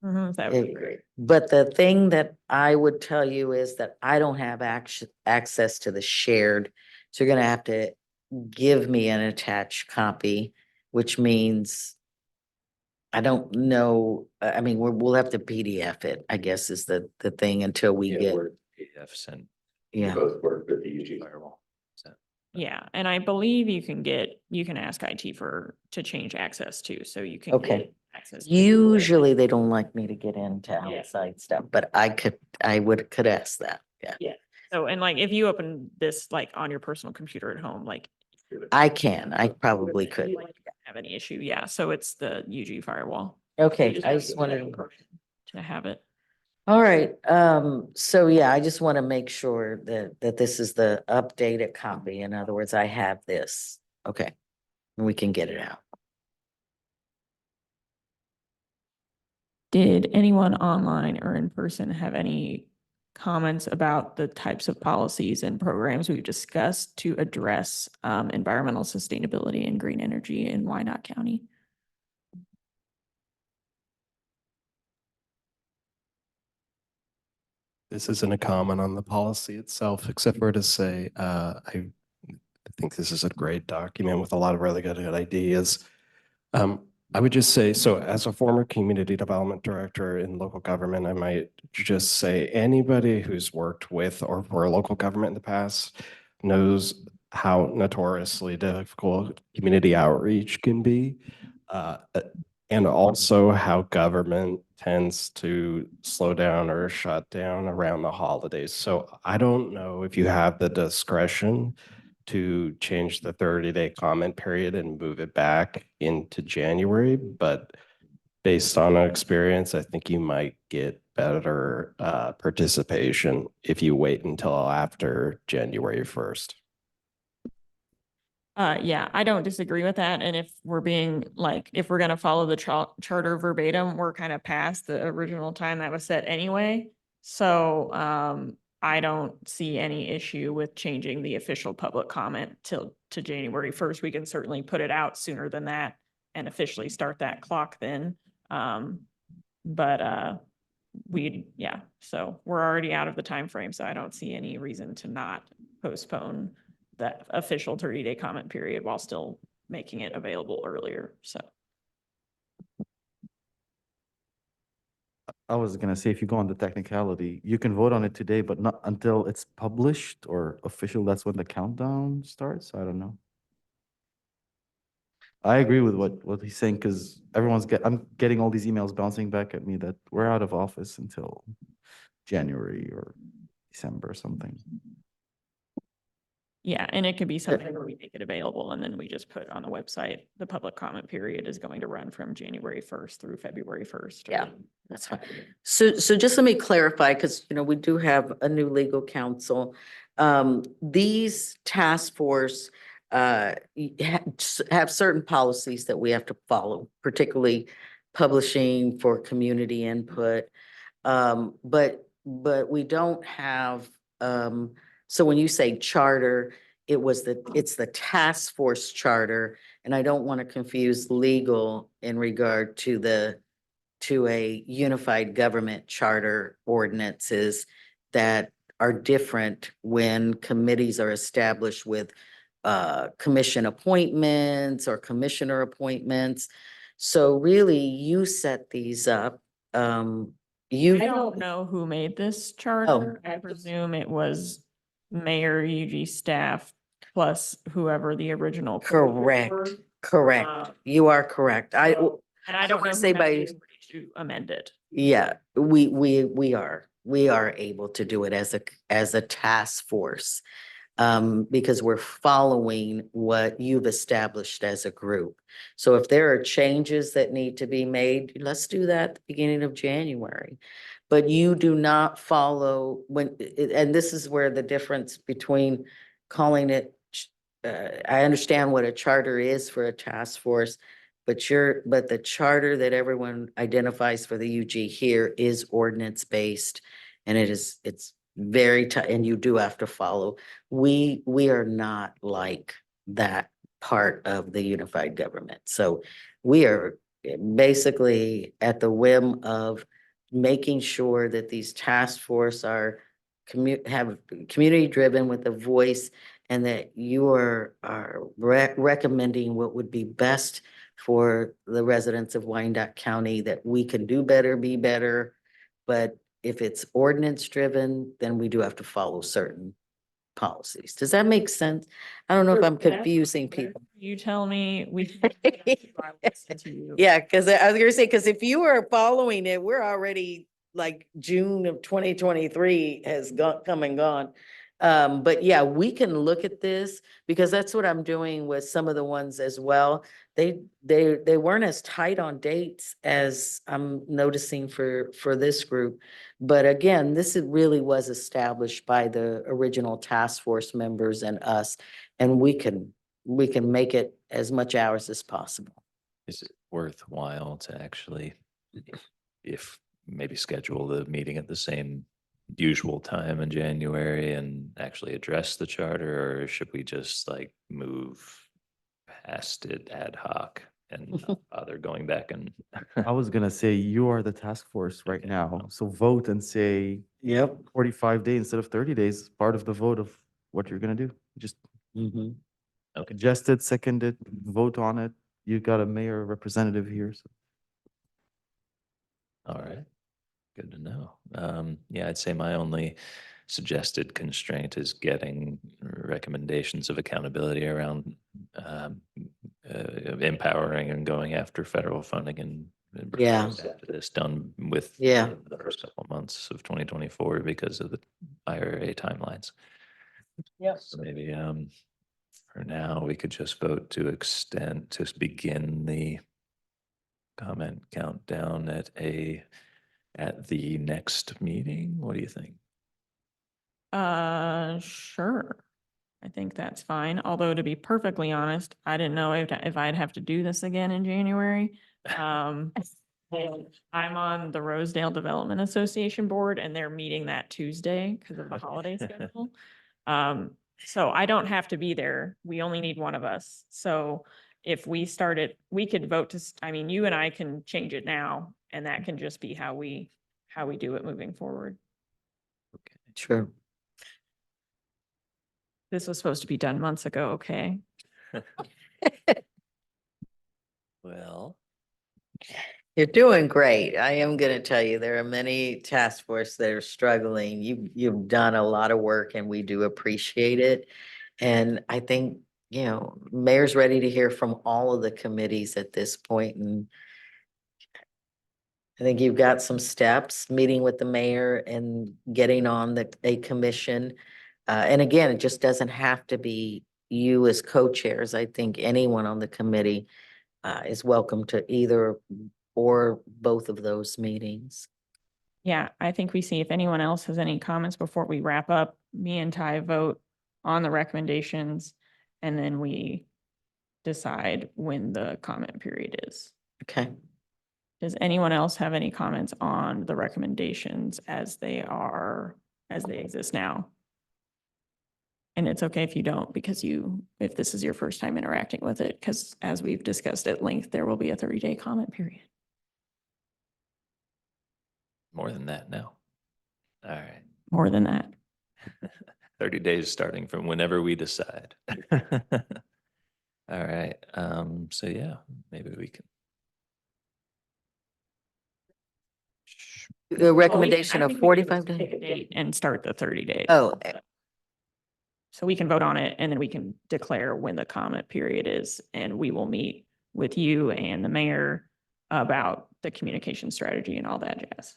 [SPEAKER 1] That would be great.
[SPEAKER 7] But the thing that I would tell you is that I don't have access to the shared. So you're going to have to give me an attached copy, which means I don't know. I mean, we'll have to PDF it, I guess, is the thing until we get.
[SPEAKER 2] PDF sent.
[SPEAKER 7] Yeah.
[SPEAKER 2] Both work with the UG firewall. So.
[SPEAKER 1] Yeah, and I believe you can ask IT to change access too, so you can
[SPEAKER 7] Okay.
[SPEAKER 1] get access.
[SPEAKER 7] Usually they don't like me to get into
[SPEAKER 1] Yeah.
[SPEAKER 7] outside stuff, but could ask that. Yeah.
[SPEAKER 1] Yeah. So, and like, if you open this like on your personal computer at home, like.
[SPEAKER 7] I probably could.
[SPEAKER 1] You wouldn't have any issue. Yeah. So it's the UG firewall.
[SPEAKER 7] Okay,
[SPEAKER 1] You
[SPEAKER 7] I
[SPEAKER 1] have
[SPEAKER 7] just
[SPEAKER 1] to
[SPEAKER 7] wanted.
[SPEAKER 1] to have it.
[SPEAKER 7] All right, so yeah, I just want to make sure that this is the updated copy. In other words, I have this. Okay, and we can get it out.
[SPEAKER 1] Did anyone online or in person have any comments about the types of policies and programs we've discussed to address environmental sustainability and green energy in Wyandotte County?
[SPEAKER 5] This isn't a comment on the policy itself, except for to say, I think this is a great document with a lot of really good ideas. I would just say, so as a former community development director in local government, I might just say anybody who's worked with or for a local government in the past knows how notoriously difficult community outreach can be. And also how government tends to slow down or shut down around the holidays. So I don't know if you have the discretion to change the 30-day comment period and move it back into January, but based on experience, I think you might get better participation if you wait until after January 1st.
[SPEAKER 1] Yeah, I don't disagree with that. And if we're being like, if we're gonna follow the charter verbatim, we're kind of past the original time that was set anyway. So I don't see any issue with changing the official public comment to January 1st. We can certainly put it out sooner than that and officially start that clock then. Yeah, so we're already out of the time frame, so I don't see any reason to not postpone that official 30-day comment period while still making it available earlier. So
[SPEAKER 3] I was gonna say, if you go on the technicality, you can vote on it today, but not until it's published or official. That's when the countdown starts. I don't know. I agree with what he's saying, because I'm getting all these emails bouncing back at me that we're out of office until January or December or something.
[SPEAKER 1] yeah, and it could be something where we make it available and then we just put on the website, the public comment period is going to run from January 1st through February 1st.
[SPEAKER 7] Yeah, that's fine. So just let me clarify, because, we do have a new legal counsel. These task force have certain policies that we have to follow, particularly publishing for community input. But we don't have, so when you say charter, it's the task force charter, and I don't want to confuse legal in regard to a unified government charter ordinances that are different when committees are established with commission appointments or commissioner appointments. So really, you set these up.
[SPEAKER 1] I don't know who made this charter. I presume it was mayor, UG staff, plus whoever the original.
[SPEAKER 7] Correct. You are correct.
[SPEAKER 1] And I don't know
[SPEAKER 7] wanna
[SPEAKER 1] who
[SPEAKER 7] say
[SPEAKER 1] has
[SPEAKER 7] by-
[SPEAKER 1] the authority to amend it.
[SPEAKER 7] Yeah, we are able to do it as a task force. Because we're following what you've established as a group. So if there are changes that need to be made, let's do that at the beginning of January. But you do not follow and this is where the difference between calling it, I understand what a charter is for a task force, but the charter that everyone identifies for the UG here is ordinance based. And it's very tight, and you do have to follow. We are not like that part of the unified government. So we are basically at the whim of making sure that these task force are community driven with a voice, and that you are recommending what would be best for the residents of Wyandotte County, that we can do better, be better. But if it's ordinance driven, then we do have to follow certain policies. Does that make sense? I don't know if I'm confusing people.
[SPEAKER 1] You tell me, we. I listen to you.
[SPEAKER 7] Yeah, because I was gonna say, because if you are following it, we're already like June of 2023 has come and gone. But yeah, we can look at this because that's what I'm doing with some of the ones as well. They weren't as tight on dates as I'm noticing for this group. But again, really was established by the original task force members and us, and we can make it as much hours as possible.
[SPEAKER 2] Is it worthwhile to actually, if maybe schedule the meeting at the same usual time in January and actually address the charter, or should we just like move past it ad hoc and not bother going back and?
[SPEAKER 3] I was gonna say, you are the task force right
[SPEAKER 2] Okay.
[SPEAKER 3] now, so vote and say
[SPEAKER 7] Yep.
[SPEAKER 3] 45 days instead of 30 days, part of the vote of what you're gonna do. Just
[SPEAKER 7] Mhm.
[SPEAKER 2] Okay.
[SPEAKER 3] suggest it, second it, vote on it. You got a mayor representative here, so.
[SPEAKER 2] All right, good to know. Yeah, I'd say my only suggested constraint is getting recommendations of accountability around empowering and going after federal funding and
[SPEAKER 7] Yeah.
[SPEAKER 2] after this done with
[SPEAKER 7] Yeah.
[SPEAKER 2] the first couple of months of 2024 because of the IRA timelines.
[SPEAKER 7] Yes.
[SPEAKER 2] So maybe for now, we could just vote to begin the comment countdown at the next meeting. What do you think?
[SPEAKER 1] Sure. I think that's fine. Although to be perfectly honest, I didn't know if I'd have to do this again in January. I'm on the Rosedale Development Association Board and they're meeting that Tuesday because of the holiday schedule. So I don't have to be there. We only need one of us. So if we start it, we could vote to, I mean, you and I can change it now and that can just be how we do it moving forward.
[SPEAKER 7] Sure.
[SPEAKER 1] This was supposed to be done months ago, okay?
[SPEAKER 2] Well,
[SPEAKER 7] You're doing great. I am going to tell you, there are many task force that are struggling. You've done a lot of work and we do appreciate it. And I think, mayor's ready to hear from all of the committees at this point. And I think you've got some steps, meeting with the mayor and getting on a commission. And again, it just doesn't have to be you as co-chairs. I think anyone on the committee is welcome to either or both of those meetings.
[SPEAKER 1] Yeah, I think we see if anyone else has any comments before we wrap up. Me and Ty vote on the recommendations and then we decide when the comment period is.
[SPEAKER 7] Okay.
[SPEAKER 1] Does anyone else have any comments on the recommendations as they exist now? And it's okay if you don't, because if this is your first time interacting with it, because as we've discussed at length, there will be a 30-day comment period.
[SPEAKER 2] more than that now. All right.
[SPEAKER 1] More than that.
[SPEAKER 2] 30 days starting from whenever we decide. All right. So yeah, maybe we can.
[SPEAKER 7] The recommendation
[SPEAKER 1] I
[SPEAKER 7] of
[SPEAKER 1] think we can
[SPEAKER 7] 45
[SPEAKER 1] just pick
[SPEAKER 7] days.
[SPEAKER 1] a date and start the 30 days.
[SPEAKER 7] Oh,
[SPEAKER 1] So we can vote on it and then we can declare when the comment period is and we will meet with you and the mayor about the communication strategy and all that jazz.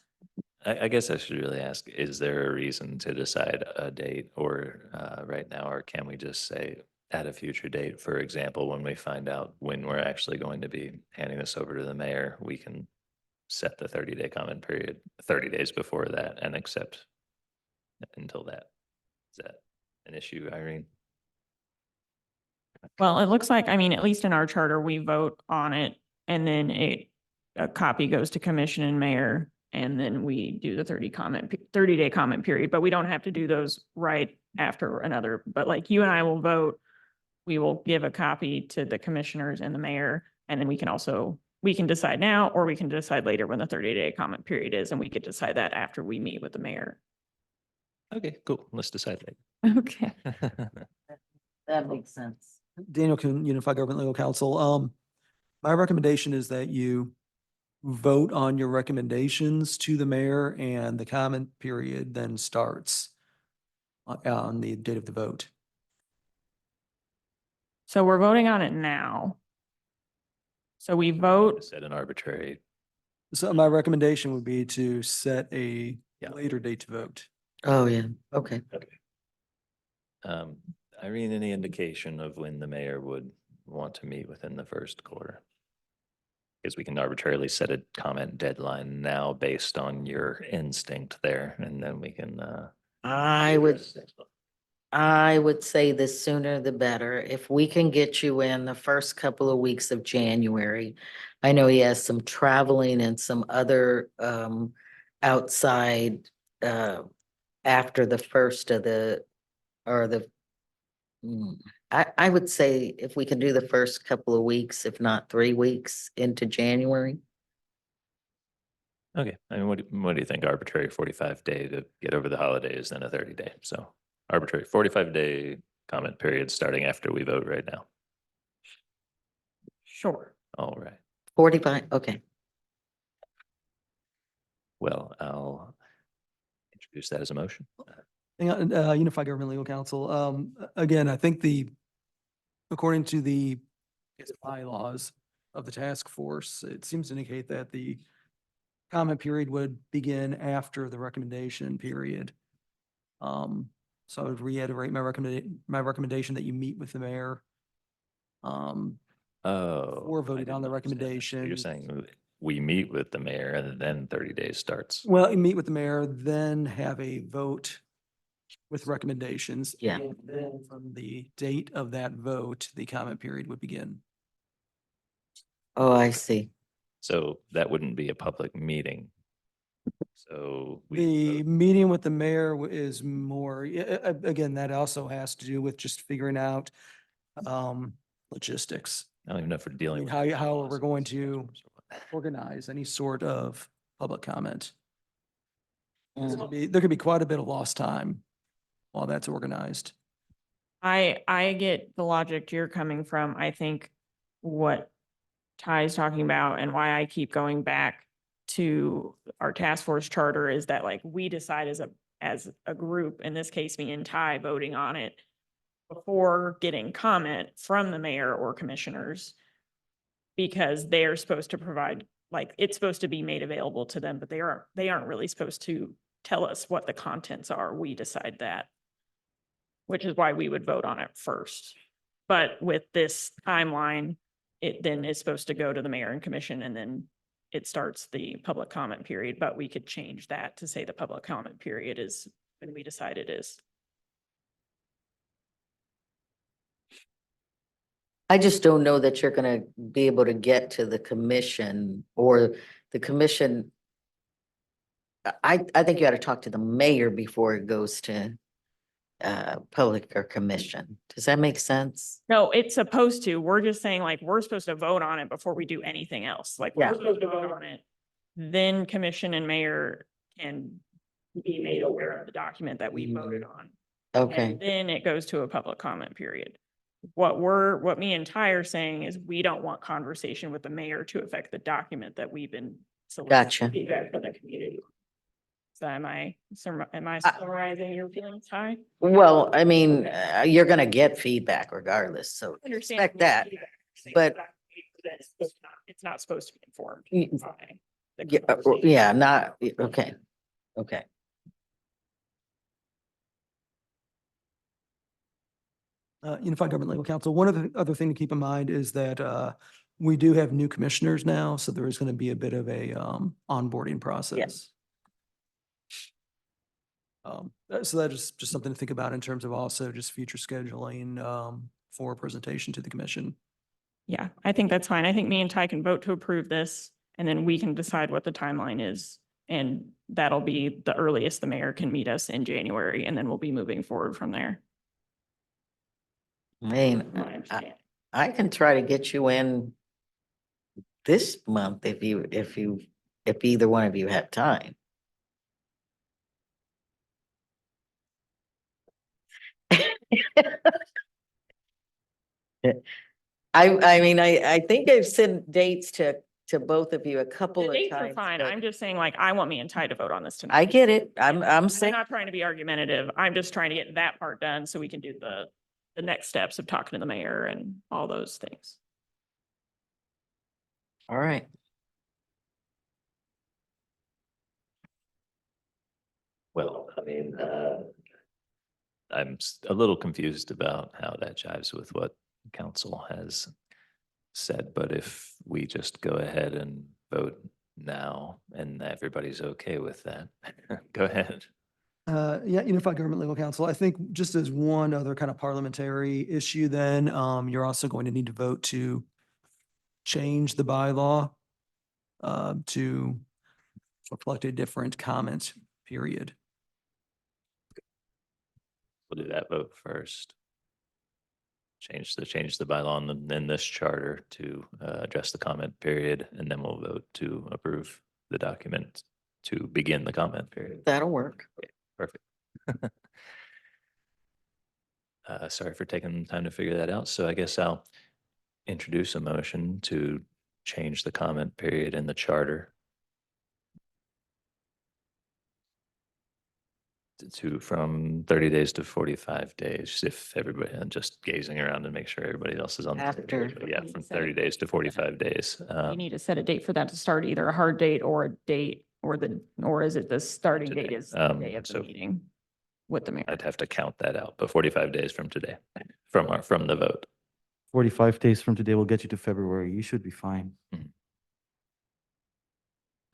[SPEAKER 2] I guess I should really ask, is there a reason to decide a date or right now, or can we just say at a future date, for example, when we find out when we're actually going to be handing this over to the mayor, we can set the 30-day comment period 30 days before that and accept until that. Is that an issue, Irene?
[SPEAKER 1] Well, it looks like, I mean, at least in our charter, we vote on it and then a copy goes to commission and mayor. And then we do the 30-day comment period, but we don't have to do those right after another. But like you and I will vote, we will give a copy to the commissioners and the mayor. And then we can decide now, or we can decide later when the 30-day comment period is. And we could decide that after we meet with the mayor.
[SPEAKER 2] Okay, cool. Let's decide later.
[SPEAKER 1] Okay.
[SPEAKER 7] that makes sense.
[SPEAKER 6] Daniel Kuhn, Unified Government Legal Counsel. My recommendation is that you vote on your recommendations to the mayor and the comment period then starts. on the date of the vote.
[SPEAKER 1] So we're voting on it now. So we vote,
[SPEAKER 2] Set an arbitrary,
[SPEAKER 6] So my recommendation would be to set a
[SPEAKER 2] Yeah.
[SPEAKER 6] later date to vote.
[SPEAKER 7] Oh, yeah, okay.
[SPEAKER 2] Irene, any indication of when the mayor would want to meet within the first quarter? Because we can arbitrarily set a comment deadline now based on your instinct there, and then we can,
[SPEAKER 7] I would say the sooner the better. If we can get you in the first couple of weeks of January. I know he has some traveling and some other outside after the first of the, or the, I would say if we can do the first couple of weeks, if not 3 weeks into January.
[SPEAKER 2] okay, I mean, what do you think? Arbitrary 45-day to get over the holidays, then a 30-day. So arbitrary 45-day comment period starting after we vote right now.
[SPEAKER 1] sure.
[SPEAKER 2] All right.
[SPEAKER 7] 45, okay.
[SPEAKER 2] Well, I'll introduce that as a motion.
[SPEAKER 6] Hang on, Unified Government Legal Counsel. Again, I think according to the bylaws of the task force, it seems to indicate that the comment period would begin after the recommendation period. So I would reiterate my recommendation that you meet with the mayor.
[SPEAKER 2] Oh.
[SPEAKER 6] Before
[SPEAKER 2] I
[SPEAKER 6] voting
[SPEAKER 2] didn't
[SPEAKER 6] on the
[SPEAKER 2] understand that. So
[SPEAKER 6] recommendation.
[SPEAKER 2] you're saying we meet with the mayor and then 30 days starts.
[SPEAKER 6] Well, you meet with the mayor, then have a vote with recommendations.
[SPEAKER 7] Yeah.
[SPEAKER 6] And then from the date of that vote, the comment period would begin.
[SPEAKER 7] Oh, I see.
[SPEAKER 2] So that wouldn't be a public meeting. So
[SPEAKER 6] The meeting with the mayor is more, again, that also has to do with just figuring out logistics.
[SPEAKER 2] I don't even know if we're dealing with.
[SPEAKER 6] How we're going
[SPEAKER 2] bylaws
[SPEAKER 6] to
[SPEAKER 2] or what.
[SPEAKER 6] organize any sort of public comment.
[SPEAKER 7] Mm.
[SPEAKER 6] There could be quite a bit of lost time while that's organized.
[SPEAKER 1] I get the logic you're coming from. I think what Ty's talking about and why I keep going back to our task force charter is that like we decide as a group, in this case, me and Ty voting on it before getting comment from the mayor or commissioners. Because they're supposed to provide, like, it's supposed to be made available to them, but they aren't really supposed to tell us what the contents are. We decide that. Which is why we would vote on it first. But with this timeline, it then is supposed to go to the mayor and commission, and then it starts the public comment period, but we could change that to say the public comment period is when we decide it is.
[SPEAKER 7] I just don't know that you're gonna be able to get to the commission or the commission. I think you ought to talk to the mayor before it goes to public or commission. Does that make sense?
[SPEAKER 1] No, it's supposed to. We're just saying like, we're supposed to vote on it before we do anything else. Like,
[SPEAKER 7] Yeah.
[SPEAKER 1] we're supposed to vote on it. Then commission and mayor can be made aware of the document that we voted on.
[SPEAKER 7] Okay,
[SPEAKER 1] And then it goes to a public comment period. What me and Ty are saying is we don't want conversation with the mayor to affect the document that we've been.
[SPEAKER 7] Gotcha.
[SPEAKER 1] Feedback from the community. So am I summarizing your feelings, Ty?
[SPEAKER 7] well, I mean, you're gonna get feedback regardless, so
[SPEAKER 1] Understand
[SPEAKER 7] expect that. but-
[SPEAKER 1] It's not supposed to be informed
[SPEAKER 7] Y-
[SPEAKER 1] by the
[SPEAKER 7] Yeah,
[SPEAKER 1] conversation.
[SPEAKER 7] yeah, not, okay, okay.
[SPEAKER 6] Unified Government Legal Counsel, one of the other thing to keep in mind is that we do have new commissioners now, so there is going to be a bit of a onboarding process. So that is just something to think about in terms of also just future scheduling for presentation to the commission.
[SPEAKER 1] Yeah, I think that's fine. I think me and Ty can vote to approve this, and then we can decide what the timeline is. And that'll be the earliest the mayor can meet us in January, and then we'll be moving forward from there.
[SPEAKER 7] I mean,
[SPEAKER 1] My understanding.
[SPEAKER 7] I can try to get you in this month if either one of you have time. I mean, I think I've sent dates to to both of you a couple
[SPEAKER 1] The
[SPEAKER 7] of
[SPEAKER 1] dates are
[SPEAKER 7] times.
[SPEAKER 1] fine.
[SPEAKER 7] but
[SPEAKER 1] I'm just saying, like, I want me and Ty to vote on this tonight.
[SPEAKER 7] I get it. I'm
[SPEAKER 1] I'm
[SPEAKER 7] saying,
[SPEAKER 1] not trying to be argumentative. I'm just trying to get that part done so we can do the next steps of talking to the mayor and all those things.
[SPEAKER 7] all right.
[SPEAKER 2] Well, I mean, I'm a little confused about how that jives with what council has said, but if we just go ahead and vote now and everybody's okay with that, go ahead.
[SPEAKER 6] Yeah, Unified Government Legal Counsel, I think just as one other kind of parliamentary issue, then, you're also going to need to vote to change the bylaw to reflect a different comment period.
[SPEAKER 2] We'll do that vote first. Change the bylaw in this charter to address the comment period, and then we'll vote to approve the document to begin the comment period.
[SPEAKER 7] That'll work.
[SPEAKER 2] Perfect. Sorry for taking the time to figure that out. So I guess I'll introduce a motion to change the comment period in the charter from 30 days to 45 days, if everybody, and just gazing around and make sure everybody else is on. the same
[SPEAKER 7] After.
[SPEAKER 2] page. Yeah, from 30 days to 45 days.
[SPEAKER 1] You need to set a date for that to start, either a hard date or a date, or is it the starting
[SPEAKER 2] Today.
[SPEAKER 1] date is the day of the
[SPEAKER 2] So-
[SPEAKER 1] meeting with the mayor?
[SPEAKER 2] I'd have to count that out, but 45 days from today, from the vote.
[SPEAKER 3] 45 days from today will get you to February. You should be fine.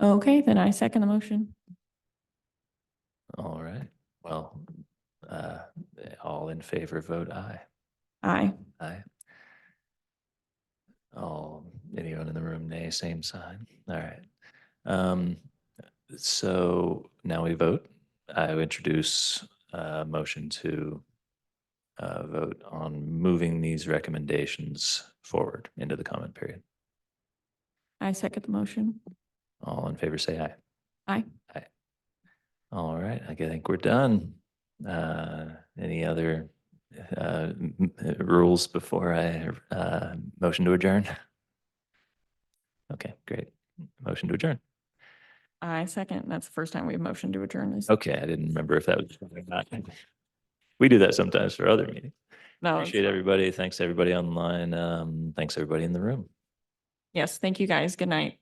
[SPEAKER 1] Okay, then I second the motion.
[SPEAKER 2] All right, well, all in favor, vote aye.
[SPEAKER 1] Aye.
[SPEAKER 2] Aye. Anyone in the room, nay, same sign. All right. So now we vote. I would introduce a motion to vote on moving these recommendations forward into the comment period.
[SPEAKER 1] I second the motion.
[SPEAKER 2] All in favor, say aye.
[SPEAKER 1] Aye.
[SPEAKER 2] Aye. All right, I think we're done. Any other rules before I motion to adjourn? Okay, great. Motion to adjourn.
[SPEAKER 1] I second. That's the first time we've motioned to adjourn this.
[SPEAKER 2] Okay, I didn't remember if that was or not. We do that sometimes for other meetings.
[SPEAKER 1] No, it's
[SPEAKER 2] Appreciate
[SPEAKER 1] fine.
[SPEAKER 2] everybody. Thanks everybody online. Thanks everybody in the room.
[SPEAKER 1] Yes, thank you guys. Good night.